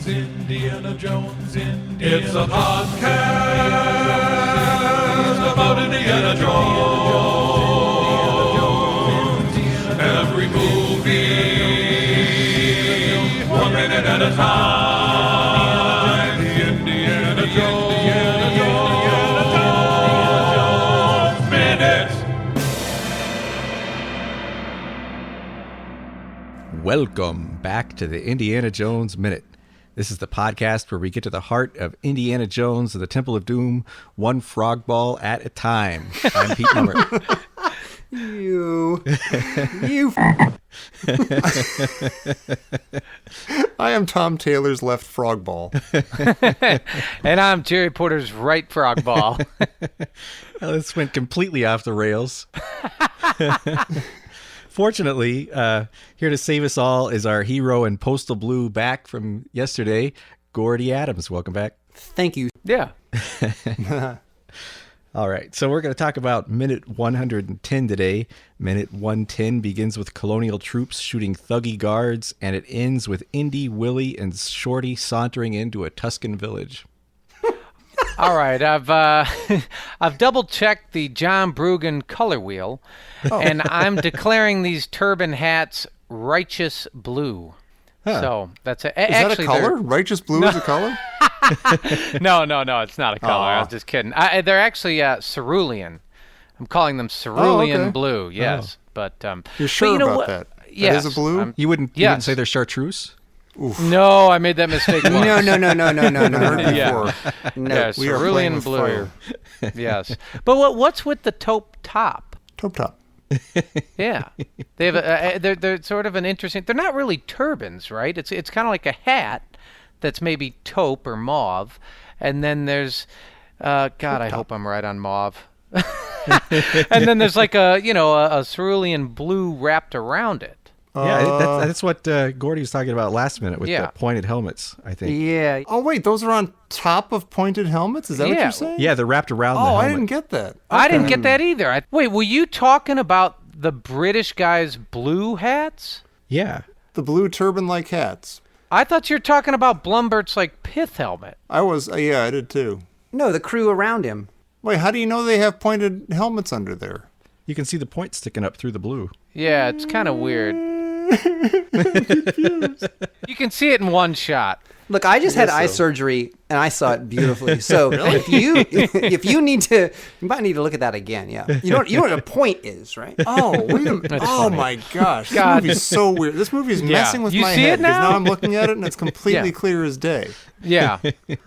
Indiana Jones, Indiana It's a podcast about Indiana Jones. Every movie, 1 minute at a time. Indiana Jones Minute. Welcome back to the Indiana Jones Minute. This is the podcast where we get to the heart of Indiana Jones and the Temple of Doom, one frog ball at a time. I'm Pete Nummer. I am Tom Taylor's left frog ball. And I'm Jerry Porter's right frog ball. Well, this went completely off the rails. Fortunately, here to save us all is our hero in Postal Blue back from yesterday, Gordie Adams. Welcome back. Thank you. Yeah. All right, so we're going to talk about minute 110 today. Minute 110 begins with colonial troops shooting thuggy guards, and it ends with Indy, Willie, and Shorty sauntering into a Tuscan village. All right, I've double checked the John Brugan color wheel, and I'm declaring these turban hats righteous blue. Huh. So that's Is that a color? Righteous blue is a color? No, it's not a color. I was just kidding. They're actually cerulean. I'm calling them cerulean okay. blue. Yes, but You're sure but about that? Yes, That is a blue? You wouldn't say they're chartreuse? Oof. No, I made that mistake once. No. Yeah. No. Yeah, We are playing cerulean with blue. fire. Yes, but what's with the taupe top? Top top. Yeah, they have they're sort of an interesting. They're not really turbans, right? It's kind of like a hat that's maybe taupe or mauve, and then there's God, I hope I'm right on mauve. And then there's like a cerulean blue wrapped around it. Yeah, that's what Gordie was talking about last minute with Yeah. the pointed helmets, I think. Yeah. Oh, wait, those are on top of pointed helmets? Is that what Yeah. you're saying? Yeah, they're wrapped around the Oh, helmet. I didn't get that. I didn't get that either. Wait, were you talking about the British guys' blue hats? Yeah. The blue turban-like hats. I thought you were talking about Blumbert's like pith helmet. I was, yeah, I did too. No, the crew around him. Wait, how do you know they have pointed helmets under there? You can see the point sticking up through the blue. Yeah, it's kind of weird. You can see it in one shot. Look, I just had guess eye so. surgery and I saw it beautifully. So if you need to, you might need to look at that again. Yeah, you know what a point is, right? Oh, wait a minute. That's Oh, funny. my gosh. This God. movie's so weird. This movie's messing with You my see head it because now? now I'm looking at it and it's completely Yeah. clear as day. Yeah.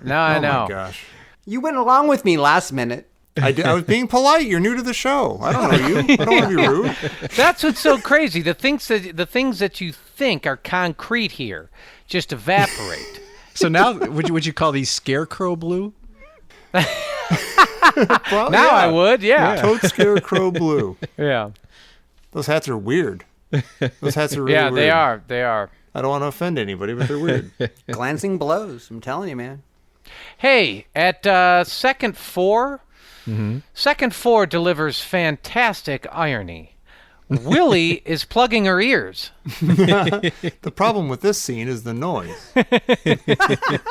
No, I Oh, know. my gosh. You went along with me last minute. I was being polite. You're new to the show. I don't know you. I don't want to be rude. That's what's so crazy. The things that you think are concrete here just evaporate. So now, would you call these scarecrow blue? Well, Now yeah. I would, yeah. Toad Scarecrow Blue. Yeah. Those hats are weird. Those hats are really Yeah, weird. they are. They are. I don't want to offend anybody, but they're weird. Glancing blows. I'm telling you, man. Hey, at second 4, second 4 delivers fantastic irony. Willie is plugging her ears. The problem with this scene is the noise,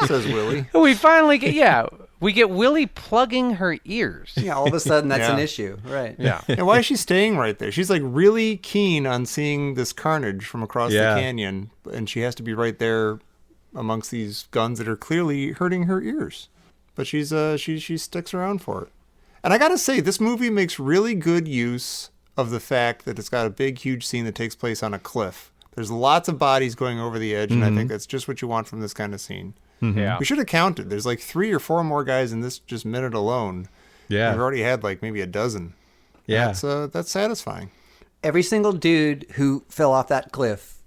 says Willie. We finally get Willie plugging her ears. Yeah, all of a sudden that's an Yeah. issue, right? Yeah. And why is she staying right there? She's like really keen on seeing this carnage from across Yeah. the canyon, and she has to be right there amongst these guns that are clearly hurting her ears. But she sticks around for it. And I gotta say, this movie makes really good use of the fact that it's got a big, huge scene that takes place on a cliff. There's lots of bodies going over the edge, and I think that's just what you want from this kind of scene. Yeah. We should have counted. There's like 3 or 4 more guys in this just minute alone. Yeah. We've already had like maybe a dozen. Yeah. That's satisfying. Every single dude who fell off that cliff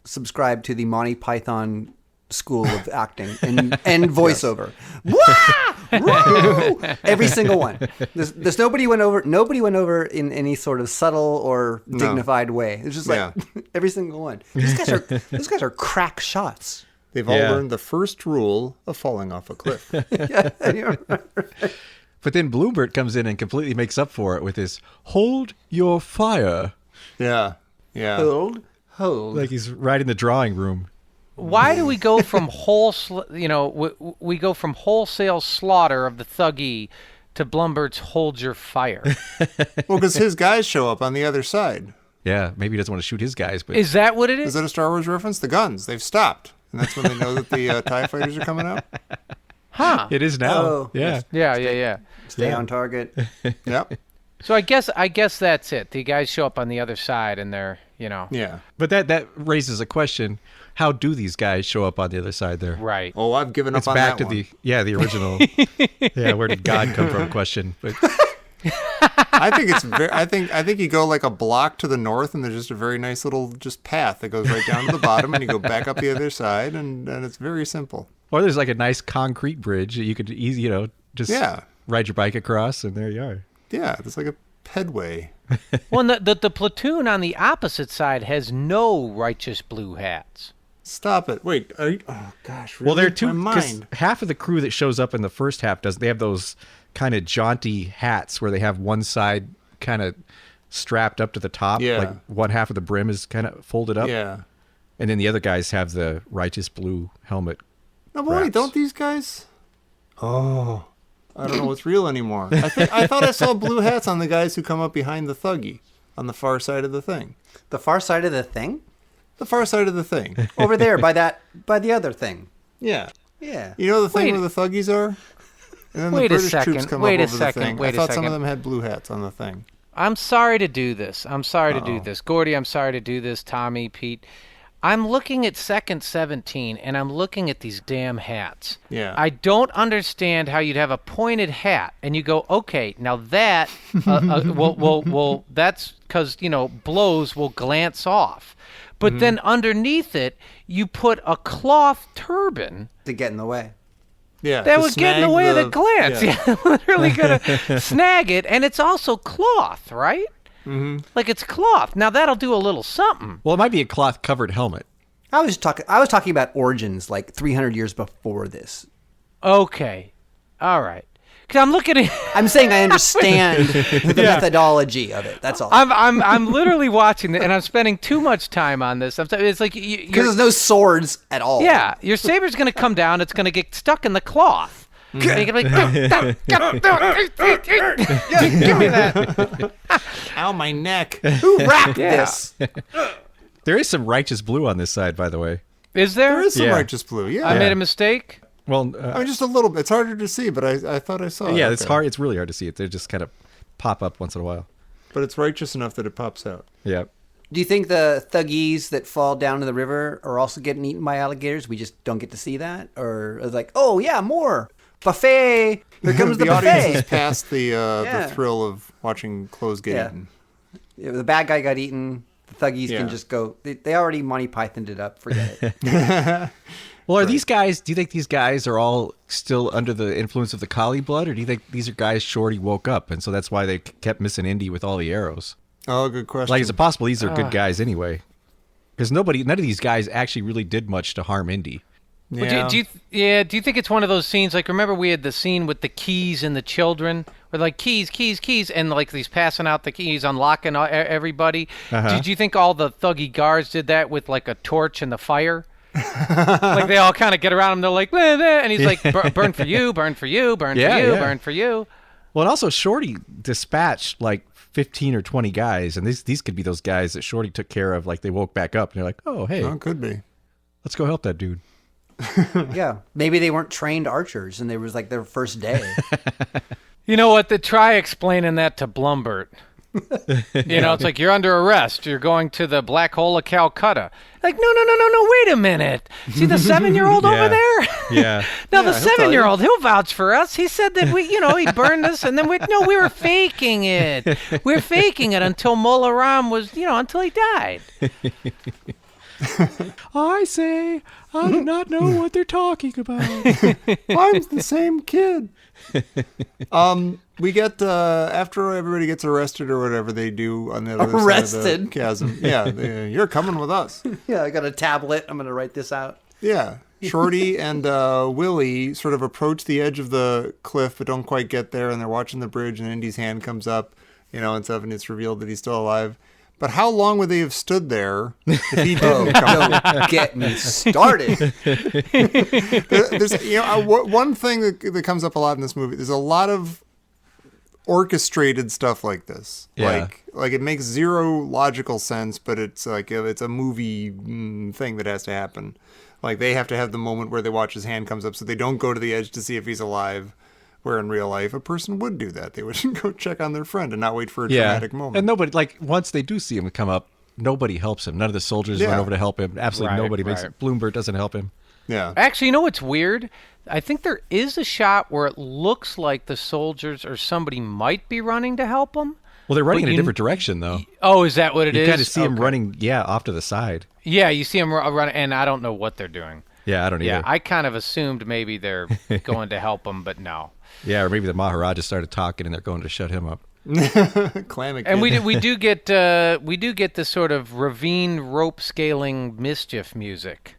subscribed to the Monty Python school of acting and voiceover. Wah! Woo! Every single one. There's nobody went over in any sort of subtle or dignified way. It's just like every single one. These guys are crack shots. They've all learned the first rule of falling off a cliff. But then Bloomberg comes in and completely makes up for it with his "Hold your fire," Yeah. Hold. like he's right in the drawing room. why do we go from we go from wholesale slaughter of the Thuggee to Blumbert's Hold Your Fire? Well, because his guys show up on the other side. Yeah, maybe he doesn't want to shoot his guys, but Is that what it Is is? that a Star Wars reference? The guns, they've stopped. And that's when they know that the TIE fighters are coming out? Huh? it is now. Oh. Yeah. Yeah. Stay on target. Yep. So I guess that's it. The guys show up on the other side, and they're Yeah. But that raises a question. How do these guys show up on the other side there? right. Oh, I've given up It's on back that to one. the original. Yeah, where did God come from question. But I think it's very. I think you go like a block to the north, and there's just a very nice little just path that goes right down to the bottom, and you go back up the other side, and it's very simple. or there's like a nice concrete bridge that you could easy, just Yeah. ride your bike across, and there you are. Yeah, it's like a pedway. Well, and the platoon on the opposite side has no righteous blue hats. Stop it! Wait. Are you, oh gosh. Really? Well, there are two. My 'Cause mind. half of the crew that shows up in the first half they have those kind of jaunty hats where they have one side kind of strapped up to the top, Yeah. like one half of the brim is kind of folded up, Yeah. and then the other guys have the righteous blue helmet. No, but wait, wraps. don't these guys? Oh, I don't know what's real anymore. I thought I saw blue hats on the guys who come up behind the Thuggee on the far side of the thing. The far side of the thing? The far side of the thing. Over there by the other thing. Yeah. Yeah. You know the thing Wait. where the Thuggies are? And then Wait a the British second, troops come wait a up over second, the thing. wait I a thought some of second. them had blue hats on the thing. I'm sorry to do this. Gordie, I'm sorry to do this. Tommy, Pete. I'm looking at second 17, and I'm looking at these damn hats. Yeah. I don't understand how you'd have a pointed hat, and you go, okay, now that, well, that's because, blows will glance off. But then underneath it, you put a cloth turban To get in the way. Yeah. that to would get in the snag way of the glance. Yeah, literally gonna snag it, and it's also cloth, right? Mm-hmm. Like it's cloth. Now that'll do a little something. Well, it might be a cloth covered helmet. I was talking about origins like 300 years before this. Okay, all right. Because I'm looking at. I'm saying I understand the methodology of it. That's all. I'm literally watching it, and I'm spending too much time on this. It's like Because there's no swords at all. yeah, your saber's gonna come down. It's gonna get stuck in the cloth. And you're gonna be like, give me that. Ow, my neck. Who wrapped Yeah. this? There is some righteous blue on this side, by the way. Is there? There is some Yeah. righteous blue. Yeah. I made a mistake. Well, I mean, just a little bit. It's harder to see, but I thought I saw it. yeah, it's Okay. hard. It's really hard to see it. They just kind of pop up once in a while. But it's righteous enough that it pops out. Yeah. Do you think the Thuggies that fall down to the river are also getting eaten by alligators? We just don't get to see that? Or is it like, oh, yeah, more. Buffet. Here comes the audience is buffet. past the Yeah. thrill of watching clothes get Yeah. eaten. Yeah, the bad guy got eaten. The Thuggies Yeah. can just go. They already Monty Pythoned it up. Forget it. Well, are these guys, do you think these guys are all still under the influence of the collie blood, or do you think these are guys Shorty woke up, and so that's why they kept missing Indy with all the arrows? Oh, good question. Like, is it possible these are good guys anyway? Because none of these guys actually really did much to harm Indy. yeah. Well, do you think it's one of those scenes, like, remember we had the scene with the keys and the children, where like keys, and like he's passing out the keys, unlocking everybody? Did you think all the Thuggee guards did that with like a torch and the fire? Like they all kind of get around him, they're like, "Bleh, bleh," and he's like, burn for you, burn for you, burn Yeah, for you, yeah. burn for you. Well, and also Shorty dispatched like 15 or 20 guys, and these could be those guys that Shorty took care of. Like they woke back up, and they're like, "Oh, hey, Oh, it could be. let's go help that dude." Yeah. Maybe they weren't trained archers and it was like their first day. You know what? Try explaining that to Blumbert. You know, it's like you're under arrest. You're going to the black hole of Calcutta. Like, no. Wait a minute. See the 7-year-old over Yeah. there? Yeah. Now the Yeah, he'll tell 7-year-old, he'll vouch for us. He said that he burned us, and then we were faking it. We were faking it until Mullah Ram was, until he died. I say, I do not know what they're talking about. I'm the same kid. We get after everybody gets arrested or whatever they do on the other side of the Arrested? chasm. Yeah, you're coming with us. Yeah, I got a tablet. I'm going to write this out. Yeah, Shorty and Willie sort of approach the edge of the cliff, but don't quite get there. And they're watching the bridge, and Indy's hand comes up, and stuff, and it's revealed that he's still alive. But how long would they have stood there if he didn't come? Don't get me started. There's one thing that comes up a lot in this movie. There's a lot of orchestrated stuff like this. Yeah. Like it makes zero logical sense, but it's like it's a movie thing that has to happen. Like they have to have the moment where they watch his hand comes up, so they don't go to the edge to see if he's alive. Where in real life, a person would do that. They would go check on their friend and not wait for a dramatic moment. And nobody, like, once they do see him come up, nobody helps him. None of the soldiers run over to help him. Absolutely nobody makes it. Bloomberg doesn't help him. Yeah. Actually, you know what's weird? I think there is a shot where it looks like the soldiers or somebody might be running to help him. Well, they're running in a different direction, though. Oh, is that what it is? You kind of see him running, off to the side. Yeah, you see him running, and I don't know what they're doing. Yeah, I don't either. Yeah, I kind of assumed maybe they're going to help him, but no. Yeah, or maybe the Maharaja started talking and they're going to shut him up. Clam and we do get this sort of ravine rope scaling mischief music.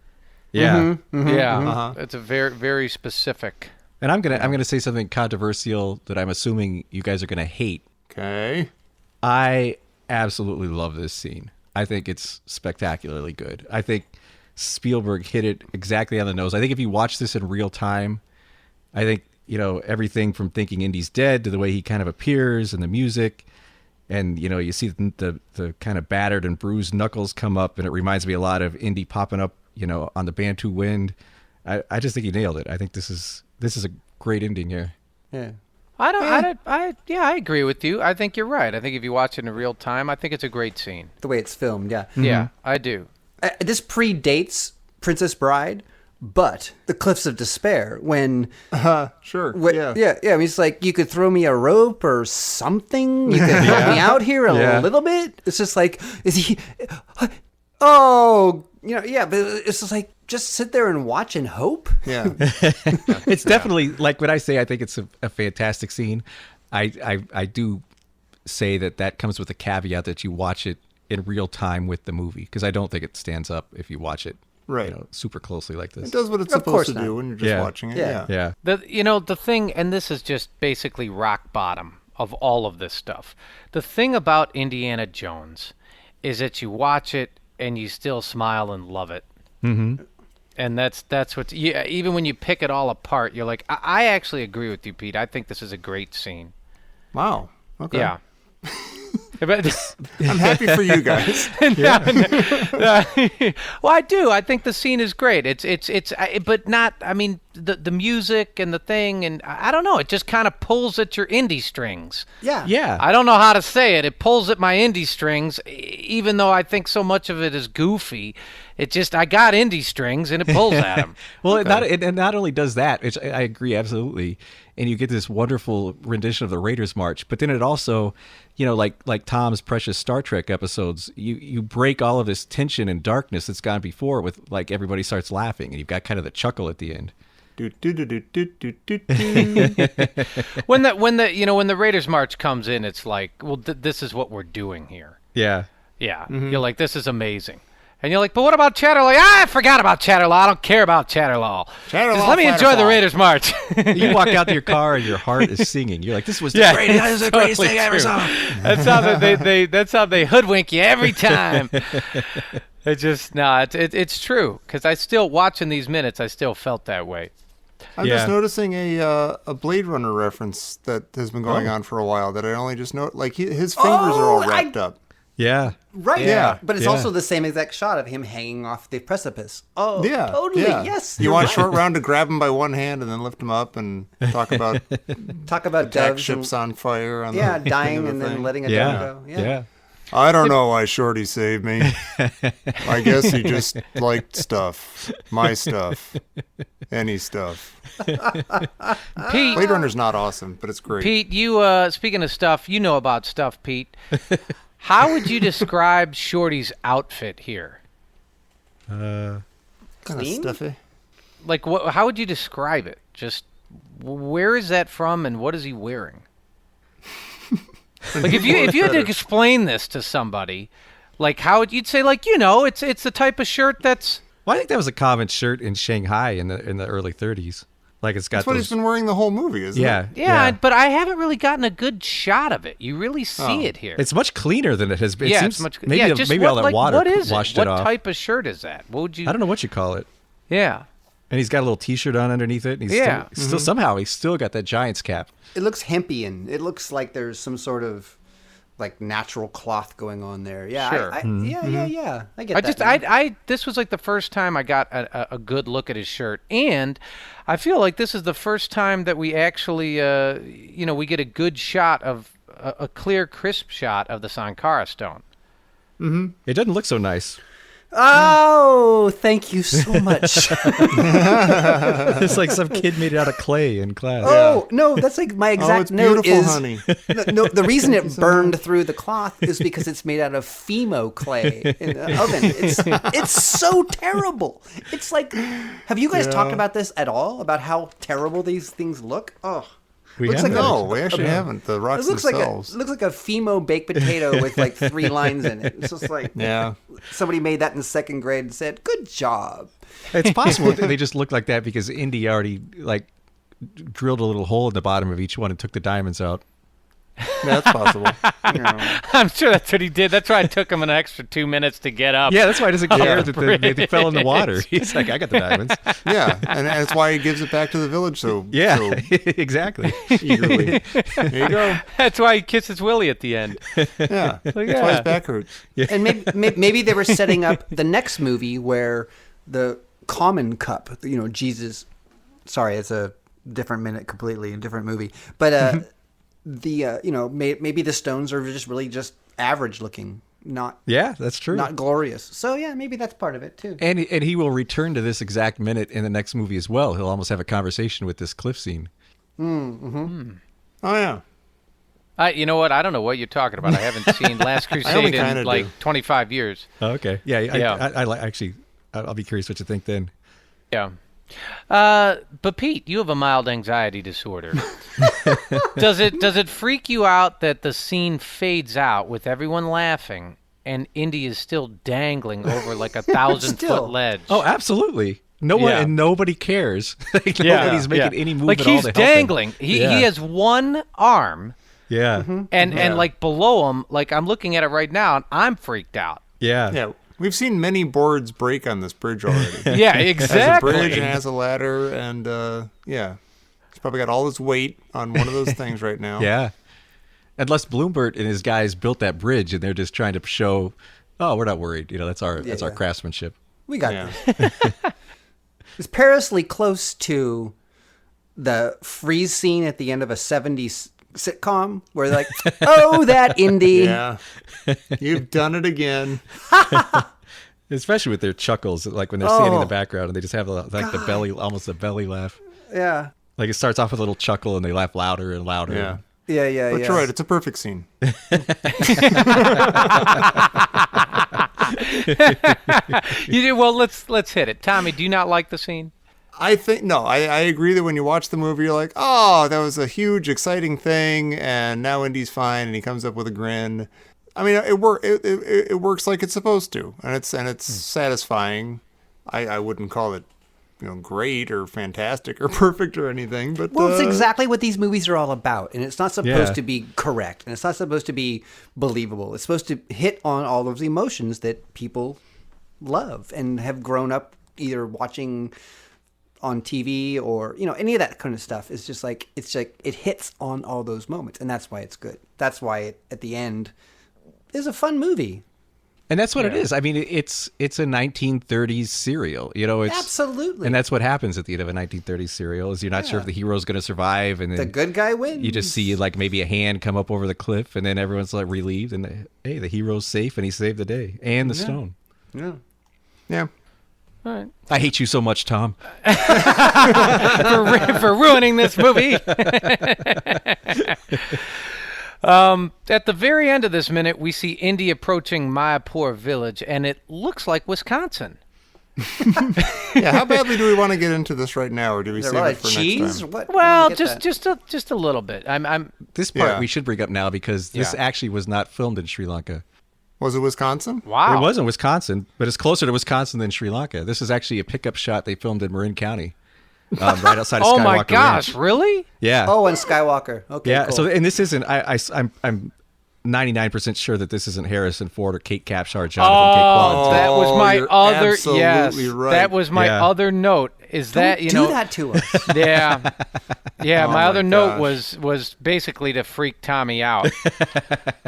Yeah, Yeah, it's a very very specific. And I'm gonna say something controversial that I'm assuming you guys are gonna hate. Okay. I absolutely love this scene. I think it's spectacularly good. I think Spielberg hit it exactly on the nose. I think if you watch this in real time, I think, everything from thinking Indy's dead to the way he kind of appears and the music, and, you see the kind of battered and bruised knuckles come up, and it reminds me a lot of Indy popping up, on the Bantu Wind. I just think he nailed it. I think this is a great ending here. Yeah. I agree with you. I think you're right. I think if you watch it in real time, I think it's a great scene. The way it's filmed, yeah. Yeah, I do. This predates Princess Bride, but The Cliffs of Despair, when... Sure, yeah. I mean, it's like, you could throw me a rope or something. You could help me out here a little bit. It's just like, is he... Oh, but it's just like, just sit there and watch and hope. Yeah. It's definitely, like when I say I think it's a fantastic scene, I do say that comes with a caveat that you watch it in real time with the movie, because I don't think it stands up if you watch it super closely like this. It does what it's supposed to do when you're just watching it. Yeah. The thing, and this is just basically rock bottom of all of this stuff. The thing about Indiana Jones is that you watch it and you still smile and love it. Mm-hmm. And that's what even when you pick it all apart, you're like, I actually agree with you, Pete. I think this is a great scene. Wow. Okay. Yeah. I'm happy for you guys. Well, I do. I think the scene is great. But not. I mean, the music and the thing, and I don't know. It just kind of pulls at your indie strings. Yeah. I don't know how to say it. It pulls at my indie strings, even though I think so much of it is goofy. I got indie strings, and it pulls at them. Well, it not only does that, which I agree absolutely, and you get this wonderful rendition of the Raiders March, but then it also, like Tom's precious Star Trek episodes, you break all of this tension and darkness that's gone before with, like, everybody starts laughing, and you've got kind of the chuckle at the end. When the Raiders March comes in, it's like, well, this is what we're doing here. Yeah. Yeah. Mm-hmm. You're like, this is amazing. And you're like, but what about Chatterlaw? I forgot about Chatterlaw. I don't care about Chatterlaw. Just let me enjoy the Raiders March. You walk out to your car and your heart is singing. You're like, this was the greatest, this is the greatest thing I ever saw. That's how they hoodwink you every time. It's true, because I still, watching these minutes, I still felt that way. I'm just noticing a Blade Runner reference that has been going on for a while that I only just know. Like his fingers are all wrapped up. Yeah. Right. Yeah. But it's also the same exact shot of him hanging off the precipice. Oh, yeah. Totally. Yeah. Yes. You want Short Round to grab him by one hand and then lift him up and talk about doves ships on fire. On dying and then letting a dove go. Yeah. I don't know why Shorty saved me. I guess he just liked stuff. My stuff. Any stuff. Pete, Blade Runner's not awesome, but it's great. Pete, you, speaking of stuff, you know about stuff, Pete. How would you describe Shorty's outfit here? Kind of stuffy. Like, how would you describe it? Just, where is that from and what is he wearing? Like, if you had to explain this to somebody, like, how would you'd say, like, it's the type of shirt that's... Well, I think that was a common shirt in Shanghai in the early 30s. Like it's got That's what those. he's been wearing the whole movie, isn't Yeah, it? Yeah, but I haven't really gotten a good shot of it. You really see it here. It's much cleaner than it has been. It yeah, seems it's much. maybe yeah, just maybe what, all that like, water what is washed it? it What off. type of shirt is that? What would you? I don't know what you call it. Yeah. And he's got a little T-shirt on underneath it. And he's Yeah. still somehow he's still got that Giants cap. It looks hempian. It looks like there's some sort of like natural cloth going on there. Yeah, Sure. yeah. I get that. now. I this was like the first time I got a good look at his shirt, and I feel like this is the first time that we actually, we get a good shot of a clear, crisp shot of the Sankara stone. It doesn't look so nice. Oh, thank you so much. It's like some kid made it out of clay in class. Oh, no, that's like my exact it's note beautiful, is honey. No, the reason it burned through the cloth is because it's made out of Fimo clay in the oven. It's so terrible. It's like, have you guys talked about this at all? About how terrible these things look? Oh, We looks haven't. like No, we actually haven't. The it rocks looks themselves. like a Fimo baked potato with like 3 lines in it. It's just like Yeah. somebody made that in 2nd grade and said, "Good job." It's possible that they just look like that because Indy already like drilled a little hole in the bottom of each one and took the diamonds out. That's possible. You know. I'm sure that's what he did. That's why it took him an extra 2 minutes to get up. Yeah, that's why he doesn't care that they bridge. fell in the water. He's like, I got the diamonds. Yeah, and that's why he gives it back to the village so Yeah, exactly. eagerly. There you go. That's why he kisses Willie at the end. Yeah, that's why yeah. his back hurts. And maybe they were setting up the next movie where the common cup, Jesus. Sorry, it's a different minute completely, a different movie. But maybe the stones are just average looking, not Yeah, that's true. not glorious. So yeah, maybe that's part of it too. And he will return to this exact minute in the next movie as well. He'll almost have a conversation with this cliff scene. Oh yeah. You know what? I don't know what you're talking about. I haven't seen Last Crusade in kinda like do. 25 years. Oh, okay. Yeah. Yeah. I actually, I'll be curious what you think then. Yeah. But Pete, you have a mild anxiety disorder. Does it freak you out that the scene fades out with everyone laughing and Indy is still dangling over like a 1,000-foot ledge? Oh, absolutely. No one Yeah. and nobody cares. Like, nobody's making any move like at all he's to help him. dangling. He Yeah. has one arm, Yeah. and like below him, like I'm looking at it right now, and I'm freaked out. Yeah. Yeah. We've seen many boards break on this bridge already. Yeah, It has a exactly. bridge and has a ladder, and yeah, he's probably got all his weight on one of those things right now. Yeah. Unless Bloombert and his guys built that bridge and they're just trying to show, oh, we're not worried. That's our Yeah. craftsmanship. We got Yeah. this. It's perilously close to the freeze scene at the end of a 70s sitcom where they're like, "Oh, that Indy." Yeah. You've done it again. Especially with their chuckles, like when they're standing in the Oh. background and they just have the belly, almost a belly laugh. Yeah. Like it starts off with a little chuckle and they laugh louder and louder. Yeah. Yeah. But you're right. It's a perfect scene. You do well. Let's hit it. Tommy, do you not like the scene? I agree that when you watch the movie, you're like, oh, that was a huge, exciting thing, and now Indy's fine, and he comes up with a grin. I mean, it works like it's supposed to, and it's satisfying. I wouldn't call it, great or fantastic or perfect or anything, but Well, it's exactly what these movies are all about, and it's not supposed Yeah. to be correct, and it's not supposed to be believable. It's supposed to hit on all of the emotions that people love and have grown up either watching on TV or any of that kind of stuff. It's just like it hits on all those moments, and that's why it's good. That's why it, at the end, is a fun movie. And that's what it is. I mean, it's a 1930s serial. It's Absolutely. And that's what happens at the end of a 1930s serial is you're not sure if the hero's going to survive, and then The good guy wins. you just see like maybe a hand come up over the cliff, and then everyone's like relieved, and hey, the hero's safe, and he saved the day and the stone. Yeah. yeah. All right. I hate you so much, Tom. for ruining this movie. At the very end of this minute, we see Indy approaching Mayapur village, and it looks like Wisconsin. Yeah, how badly do we want to get into this right now, or do we Is there save a lot it of for cheese? next time? What? Well, I don't get that. just a little bit. I'm This part Yeah. we should bring up now because this Yeah. actually was not filmed in Sri Lanka. Was it Wisconsin? wow. It was in Wisconsin, but it's closer to Wisconsin than Sri Lanka. This is actually a pickup shot they filmed in Marin County. right outside of Oh Skywalker my gosh, Ranch. really? Yeah. Oh, and Skywalker. Okay, yeah. cool. So, and this isn't. I'm 99% sure that this isn't Harrison Ford or Kate Capshaw or Jonathan K. Quad. That was Oh, my you're other absolutely yes. right. That was my Yeah. other note. Is that you do know that to us. Yeah. Yeah, my my other note gosh. was basically to freak Tommy out.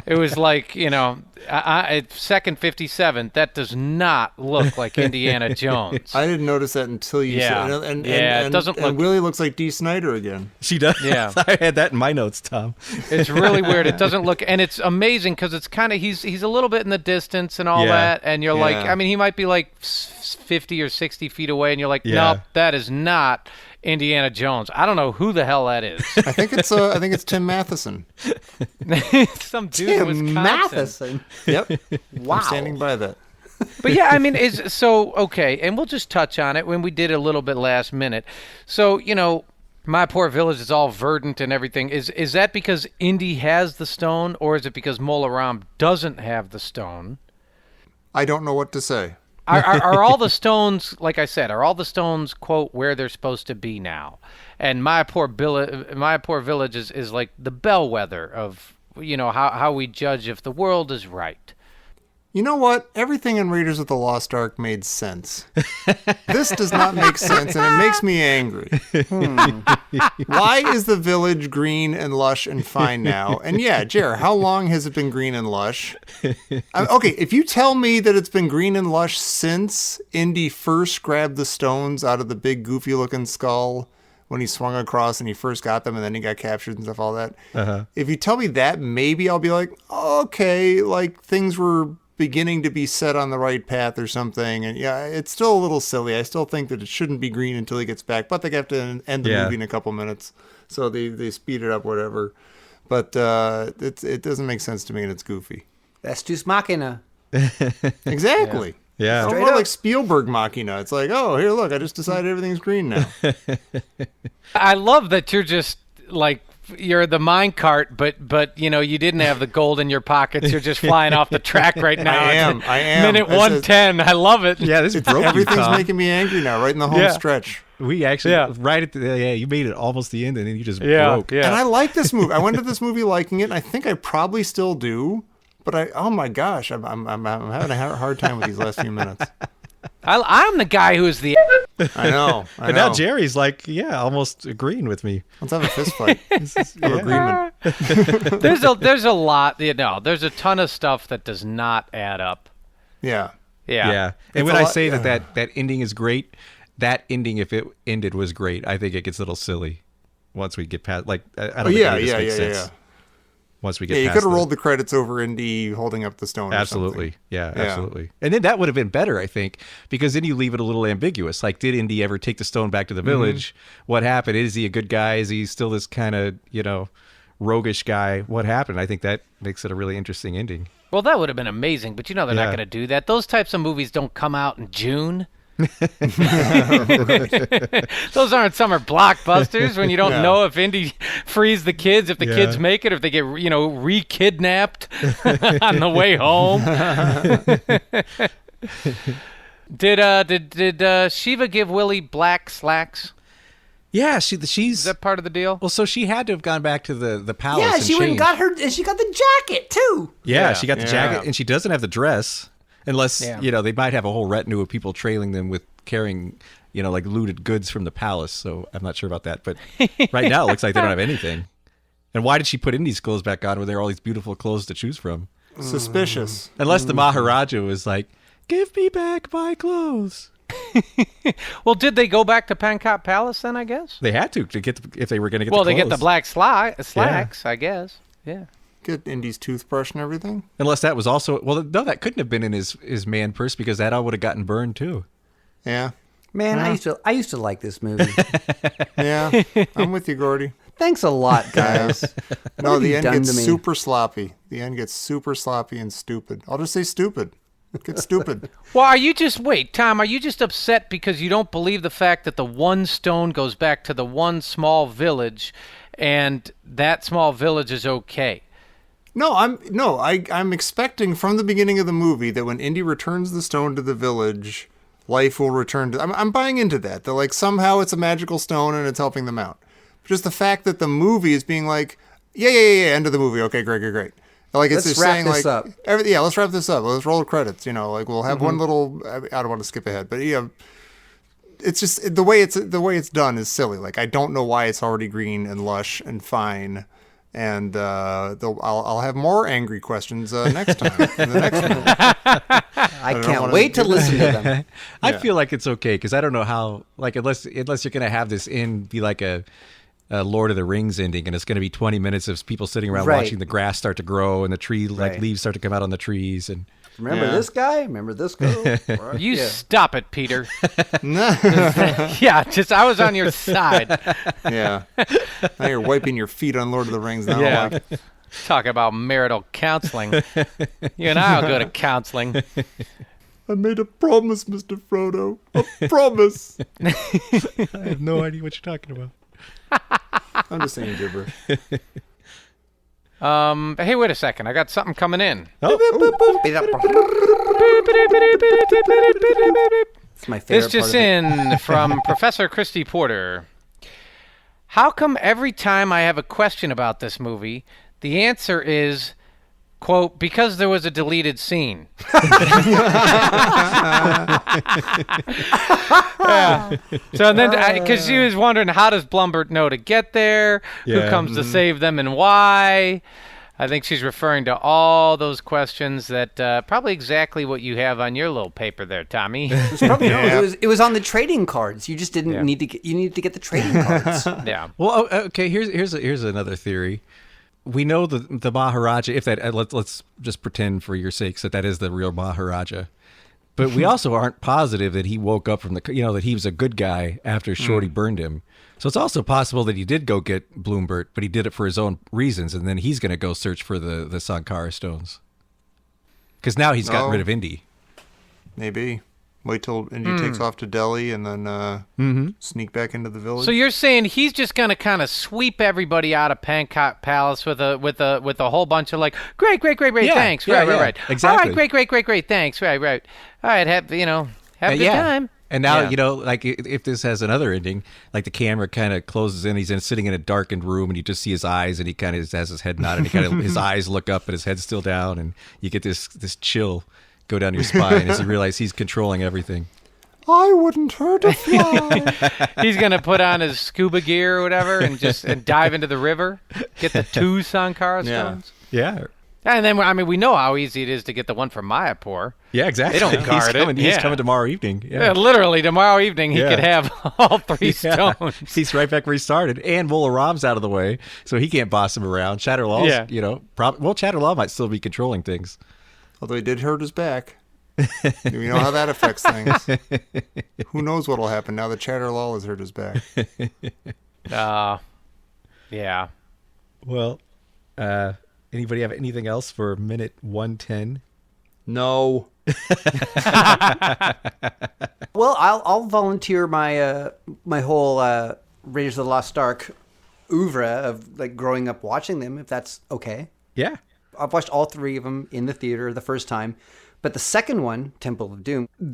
It was like, at second 57, that does not look like Indiana Jones. I didn't notice that until you Yeah. said it. And, Yeah, it and, doesn't and look- Willie looks like D. Snyder again. She does. Yeah. I had that in my notes, Tom. It's really weird. It doesn't look, and it's amazing because it's kind of he's a little bit in the distance and all Yeah. that, and you're like, Yeah. I mean, he might be like 50 or 60 feet away, and you're like, Yeah. nope, that is not Indiana Jones. I don't know who the hell that is. I think it's Tim Matheson. Some dude in Tim Wisconsin. Matheson. Yep. Wow. I'm standing by that. But yeah, I mean, okay, and we'll just touch on it when we did a little bit last minute. So, My Poor Village is all verdant and everything. Is that because Indy has the stone, or is it because Mola Ram doesn't have the stone? I don't know what to say. Are all the stones, like I said, are all the stones, quote, where they're supposed to be now? And My Poor Village is like the bellwether of, how we judge if the world is right. You know what? Everything in Raiders of the Lost Ark made sense. This does not make sense, and it makes me angry. Why is the village green and lush and fine now? And yeah, Jer, how long has it been green and lush? Okay, if you tell me that it's been green and lush since Indy first grabbed the stones out of the big goofy-looking skull when he swung across and he first got them and then he got captured and stuff, all that. If you tell me that, maybe I'll be like, okay, like things were beginning to be set on the right path or something. And yeah, it's still a little silly. I still think that it shouldn't be green until he gets back, but they have to end the movie in a couple minutes. So they speed it up, whatever. But it doesn't make sense to me, and it's goofy. Vestus Machina. Exactly. Yeah. It's Straight more up. like Spielberg Machina. It's like, oh, here, look, I just decided everything's green now. I love that you're just like you're the mine cart, but you didn't have the gold in your pockets. You're just flying off the track right now. I am. Minute I said- 110. I love it. Yeah, this broke you, Everything's Tom. making me angry now, right in the home Yeah. stretch. We actually, Yeah. right at you made it almost the end, and then you just Yeah, broke. yeah. And I like this movie. I went to this movie liking it, and I think I probably still do. But oh my gosh, I'm having a hard time with these last few minutes. I'm the guy who is the. I know. But now Jerry's like, almost agreeing with me. Let's have a fist fight of agreement. There's a lot. There's a ton of stuff that does not add up. Yeah. Yeah. And It's when a I lot- say yeah. that ending is great, that ending, if it ended, was great. I think it gets a little silly once we get past. Like, I don't think Yeah. any of this Yeah. makes Yeah. sense Yeah. once we get Yeah. You past could have the- rolled the credits over Indy holding up the stone. Or Absolutely. something. Yeah, Yeah. absolutely. And then that would have been better, I think, because then you leave it a little ambiguous. Like, did Indy ever take the stone back to the village? What happened? Is he a good guy? Is he still this kind of, roguish guy? What happened? I think that makes it a really interesting ending. Well, that would have been amazing, but they're not Yeah. going to do that. Those types of movies don't come out in June. Those aren't summer blockbusters when you don't know if Indy frees the kids, if the kids make it, if they get re-kidnapped on the way home. Did Shiva give Willie black slacks? Yeah, she's Is that part of the deal? well. So she had to have gone back to the palace. Yeah, and she went and changed. got her, and she got the jacket too. Yeah, she got the Yeah. jacket, and she doesn't have the dress, unless Yeah. they might have a whole retinue of people trailing them with carrying, like looted goods from the palace. So I'm not sure about that, but right now it looks like they don't have anything. And why did she put Indy's clothes back on when there are all these beautiful clothes to choose from? Suspicious. Unless the Maharaja was like, "Give me back my clothes." Well, did they go back to Pankot Palace then, I guess? They had to get if they were going to get. Well, the they get the clothes. black slacks, I guess. Yeah. Get Indy's toothbrush and everything. Unless that was also no, that couldn't have been in his man purse because that all would have gotten burned too. Yeah. Man, I used to like this movie. Yeah. I'm with you, Gordie. Thanks a lot, guys. No, have the you end done gets to me? super sloppy. The end gets super sloppy and stupid. I'll just say stupid. It gets stupid. Well, Tom, are you just upset because you don't believe the fact that the one stone goes back to the one small village and that small village is okay? No, I'm expecting from the beginning of the movie that when Indy returns the stone to the village, life will return to. I'm buying into that. That like somehow it's a magical stone and it's helping them out. Just the fact that the movie is being like, yeah, end of the movie. Okay, great. Like it's Let's just wrap saying this like, up. Let's wrap this up. Let's roll the credits. Like we'll have one little. I don't want to skip ahead, but it's just the way it's done is silly. Like I don't know why it's already green and lush and fine. And I'll have more angry questions next time in the next movie. I can't wait to listen to them. I feel like it's okay because I don't know how, like, unless you're gonna have this be like a Lord of the Rings ending, and it's gonna be 20 minutes of people sitting around Right. watching the grass start to grow and the tree Right. leaves start to come out on the trees, and Remember this guy? Remember this girl? You stop it, Peter. No. Yeah, I was on your side. Yeah. Now you're wiping your feet on Lord of the Rings now. Yeah. Like, Talk about marital counseling. You and I'll go to counseling. I made a promise, Mr. Frodo. A promise. I have no idea what you're talking about. I'm just saying gibberish. Hey, wait a second. I got something coming in. It's my favorite This just part of it. in from Professor Christy Porter. How come every time I have a question about this movie, the answer is, quote, because there was a deleted scene? Yeah. So then, because she was wondering, how does Blumbert know to get there? Who Yeah. comes to save them and why? I think she's referring to all those questions that probably exactly what you have on your little paper there, Tommy. Probably no, it was on the trading cards. You just didn't need to get. You needed to get the trading cards. Yeah. Well, okay. Here's another theory. We know the Maharaja. If that let's just pretend for your sakes that is the real Maharaja. But we also aren't positive that he woke up from that he was a good guy after Shorty burned him. So it's also possible that he did go get Bloombert, but he did it for his own reasons, and then he's going to go search for the Sankara stones. Because now he's gotten rid of Indy. Maybe. Wait till Indy takes off to Delhi and then sneak back into the village. So you're saying he's just gonna kind of sweep everybody out of Pancot Palace with a whole bunch of like, great, Yeah, thanks, yeah, right, exactly. all right, great, thanks, right, all right, have a good time. And now, Yeah. like if this has another ending, like the camera kind of closes in, sitting in a darkened room, and you just see his eyes, and he kind of has his head nodded, and his eyes look up, but his head's still down, and you get this chill go down your spine as you realize he's controlling everything. I wouldn't hurt a fly. He's gonna put on his scuba gear or whatever and dive into the river, get the 2 Sankara stones. Yeah. And then, we know how easy it is to get the one from Mayapur. Yeah, exactly. They don't guard it. He's Yeah. coming tomorrow evening. Yeah, Yeah. literally, tomorrow evening, he Yeah. could have all 3 Yeah. stones. He's right back where he started. And Wolaram's out of the way, so he can't boss him around. Chatterlaw's, Chatterlaw might still be controlling things. Although he did hurt his back. We know how that affects things. Who knows what'll happen now that Chatterlaw has hurt his back. Yeah. Well, anybody have anything else for minute 110? No. Well, I'll volunteer my my whole Raiders of the Lost Ark oeuvre of like growing up watching them, if that's okay. Yeah. I've watched all 3 of them in the theater the first time, but the second one, Temple of Doom, is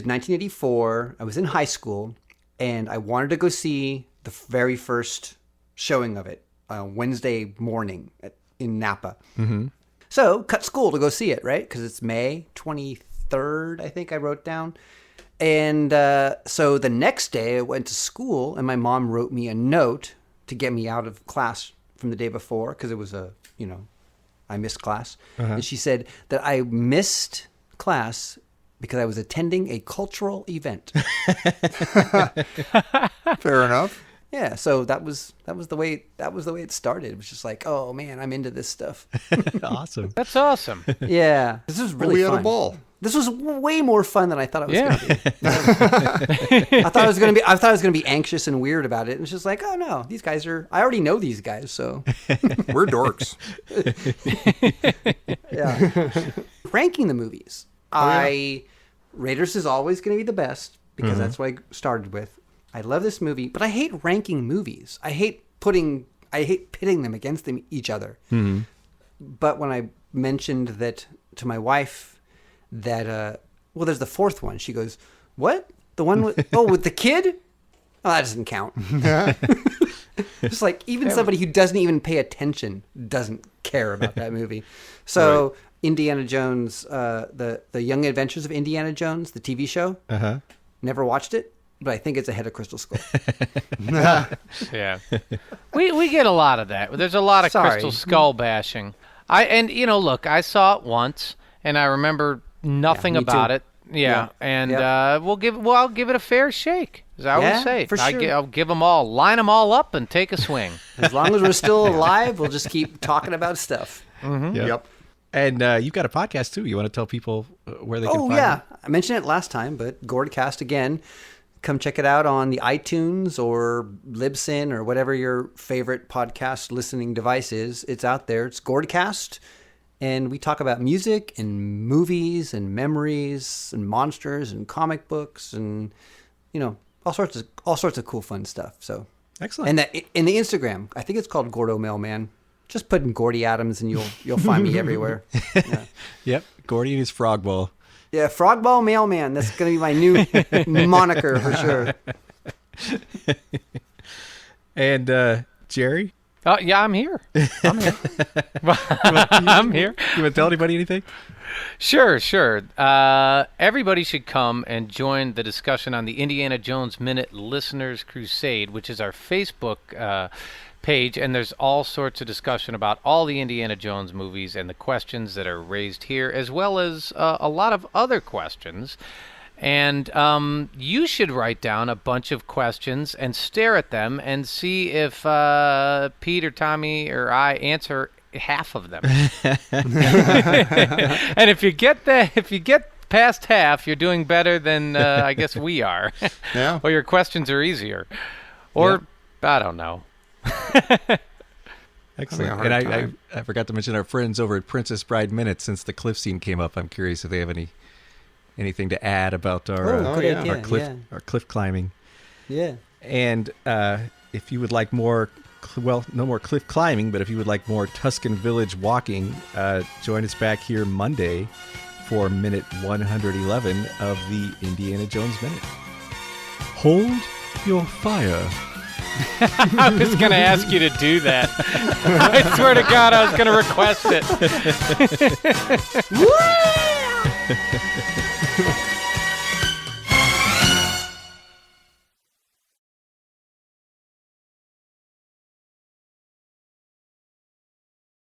1984. I was in high school, and I wanted to go see the very first showing of it Wednesday morning in Napa. Mm-hmm. So cut school to go see it, right? Because it's May 23rd, I think I wrote down. And so the next day I went to school, and my mom wrote me a note to get me out of class from the day before because it was I missed class. And she said that I missed class because I was attending a cultural event. Fair enough. Yeah, so that was the way it started. It was just like, oh man, I'm into this stuff. Awesome. That's awesome. Yeah, this was really we fun. had a ball. This was way more fun than I thought it was Yeah. going to be. I thought I was going to be anxious and weird about it. And it's just like, oh no, these guys I already know these guys, so We're dorks. yeah. Ranking the movies. Raiders is always going to be the best because that's what I started with. I love this movie, but I hate ranking movies. I hate pitting them against each other. Mm-hmm. But when I mentioned that to my wife, that there's the 4th one, she goes, What? The one with with the kid? Oh, that doesn't count. Just like even somebody who doesn't even pay attention doesn't care about that movie. So Indiana Jones, the Young Adventures of Indiana Jones, the TV show. Never watched it, but I think it's ahead of Crystal Skull. Yeah, we get a lot of that. There's a lot of Crystal Skull bashing. Look, I saw it once, and I remember nothing about too. it. Yeah, and Yep. I'll give it a fair shake, as I always say. For sure. I'll give them all, line them all up, and take a swing. As long as we're still alive, we'll just keep talking about stuff. Yep. And you've got a podcast too. You want to tell people where they can find it? I mentioned it last time, but Gordcast again. Come check it out on the iTunes or Libsyn or whatever your favorite podcast listening device is. It's out there. It's Gordcast. And we talk about music and movies and memories and monsters and comic books and, all sorts of cool, fun stuff. So Excellent. And in the Instagram, I think it's called Gordo Mailman. Just put in Gordie Adams and you'll find me everywhere. Yeah. Yep. Gordie and his frog ball. Yeah, Frogball Mailman. That's going to be my new moniker for sure. And Jerry? Yeah, I'm here. I'm here. I'm here. You want to tell anybody anything? Sure. Everybody should come and join the discussion on the Indiana Jones Minute Listeners Crusade, which is our Facebook page, and there's all sorts of discussion about all the Indiana Jones movies and the questions that are raised here, as well as a lot of other questions. And you should write down a bunch of questions and stare at them and see if Pete or Tommy or I answer half of them. And if you get past half, you're doing better than I guess we are. Yeah. Or your questions are easier. Or I don't know. Excellent. And I forgot to mention our friends over at Princess Bride Minute. Since the cliff scene came up, I'm curious if they have anything to add about our cliff climbing. Yeah. And if you would like more, no more cliff climbing, but if you would like more Tuscan Village walking, join us back here Monday for minute 111 of the Indiana Jones Minute. Hold your fire. I was going to ask you to do that. I swear to God, I was going to request it.